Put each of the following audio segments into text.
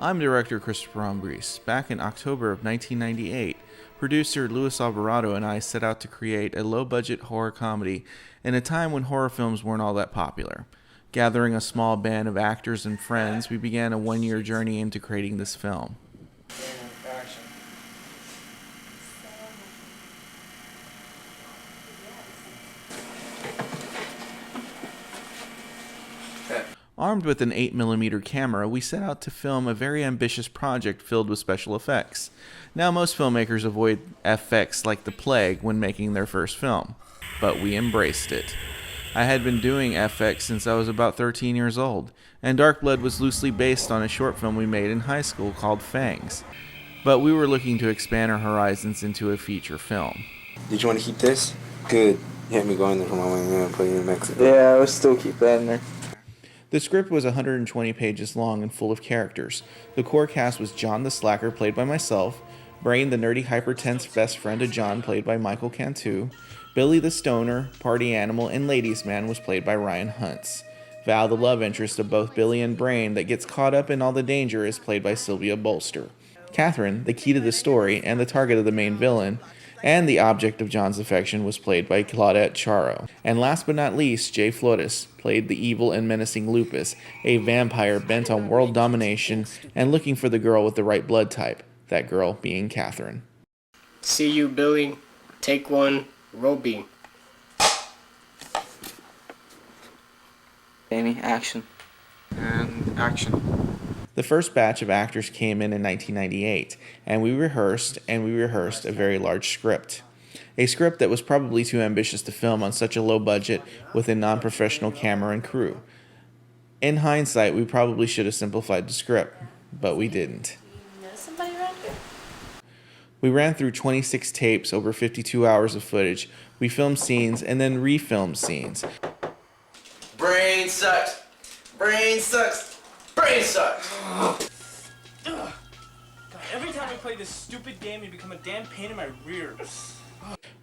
I'm director Christopher Ambris. Back in October of 1998, producer Luis Alvarado and I set out to create a low-budget horror comedy in a time when horror films weren't all that popular. Gathering a small band of actors and friends, we began a one-year journey into creating this film. Armed with an 8mm camera, we set out to film a very ambitious project filled with special effects. Now, most filmmakers avoid FX like the plague when making their first film, but we embraced it. I had been doing FX since I was about 13 years old, and Dark Blood was loosely based on a short film we made in high school called Fangs. But we were looking to expand our horizons into a feature film. Did you want to keep this? Good. You had me going there for my way and put it in Mexico. Yeah, I would still keep that in there. The script was 120 pages long and full of characters. The core cast was John the Slacker, played by myself, Brain, the nerdy hypertense best friend of John, played by Michael Cantu, Billy the Stoner, Party Animal, and Ladies Man was played by Ryan Huntz. Val, the love interest of both Billy and Brain that gets caught up in all the danger, is played by Sylvia Bolster. Catherine, the key to the story and the target of the main villain, and the object of John's affection, was played by Claudette Charo. And last but not least, Jay Flores played the evil and menacing Lupus, a vampire bent on world domination and looking for the girl with the right blood type, that girl being Catherine. See you, Billy. Take one. Roll B. Amy, action. And action. The first batch of actors came in 1998, and we rehearsed a very large script. A script that was probably too ambitious to film on such a low budget with a non-professional camera and crew. In hindsight, we probably should have simplified the script, but we didn't. You know somebody around here? We ran through 26 tapes over 52 hours of footage. We filmed scenes and then refilmed scenes. Brain sucks. Brain sucks. Brain sucks. God, every time we play this stupid game, you become a damn pain in my rear.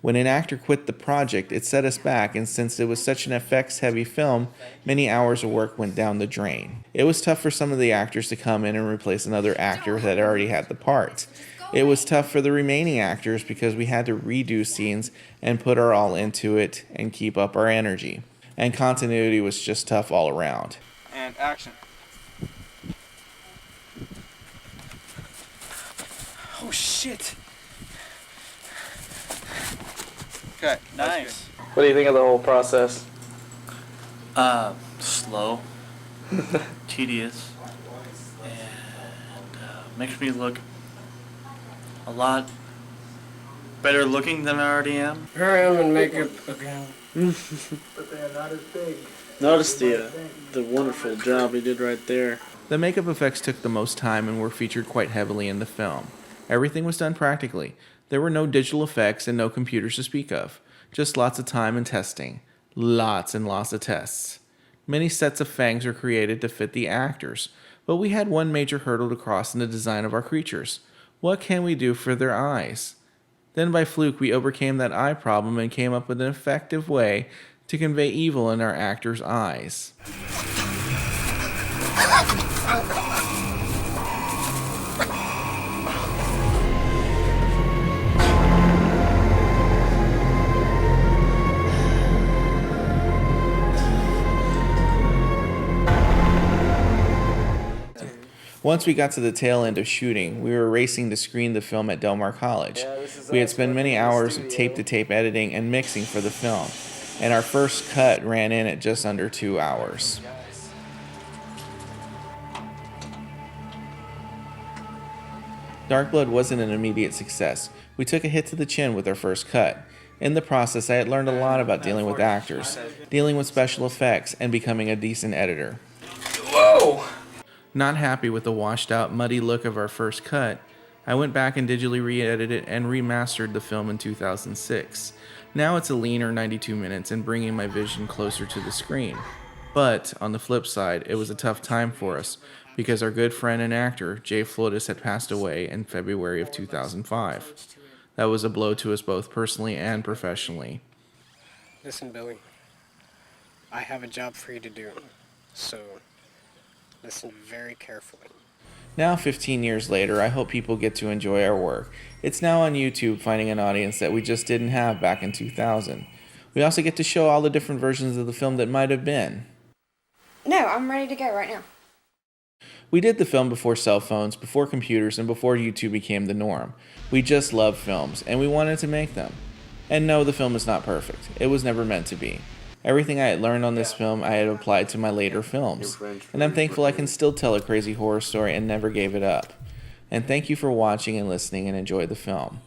When an actor quit the project, it set us back, and since it was such an effects-heavy film, many hours of work went down the drain. It was tough for some of the actors to come in and replace another actor that already had the part. It was tough for the remaining actors because we had to redo scenes and put our all into it and keep up our energy. And continuity was just tough all around. And action. Oh shit! Okay. Nice. What do you think of the whole process? Slow, tedious, and makes me look a lot better looking than I already am. Here I am in makeup again. But they're not as big. Notice the wonderful job he did right there. The makeup effects took the most time and were featured quite heavily in the film. Everything was done practically. There were no digital effects and no computers to speak of. Just lots of time and testing. Lots and lots of tests. Many sets of fangs were created to fit the actors, but we had one major hurdle to cross in the design of our creatures. What can we do for their eyes? Then by fluke we overcame that eye problem and came up with an effective way to convey evil in our actors' eyes. Once we got to the tail end of shooting, we were racing to screen the film at Del Mar College. We had spent many hours of tape-to-tape editing and mixing for the film, and our first cut ran in at just under 2 hours. Dark Blood wasn't an immediate success. We took a hit to the chin with our first cut. In the process, I had learned a lot about dealing with actors, dealing with special effects, and becoming a decent editor. Whoa! Not happy with the washed-out, muddy look of our first cut, I went back and digitally re-edited it and remastered the film in 2006. Now it's a leaner 92 minutes and bringing my vision closer to the screen. But, on the flip side, it was a tough time for us, because our good friend and actor, Jay Flores, had passed away in February of 2005. That was a blow to us both personally and professionally. Listen, Billy. I have a job for you to do, so listen very carefully. Now, 15 years later, I hope people get to enjoy our work. It's now on YouTube, finding an audience that we just didn't have back in 2000. We also get to show all the different versions of the film that might have been. No, I'm ready to go right now. We did the film before cell phones, before computers, and before YouTube became the norm. We just loved films, and we wanted to make them. And no, the film is not perfect. It was never meant to be. Everything I had learned on this film I had applied to my later films, and I'm thankful I can still tell a crazy horror story and never gave it up. And thank you for watching and listening, and enjoy the film.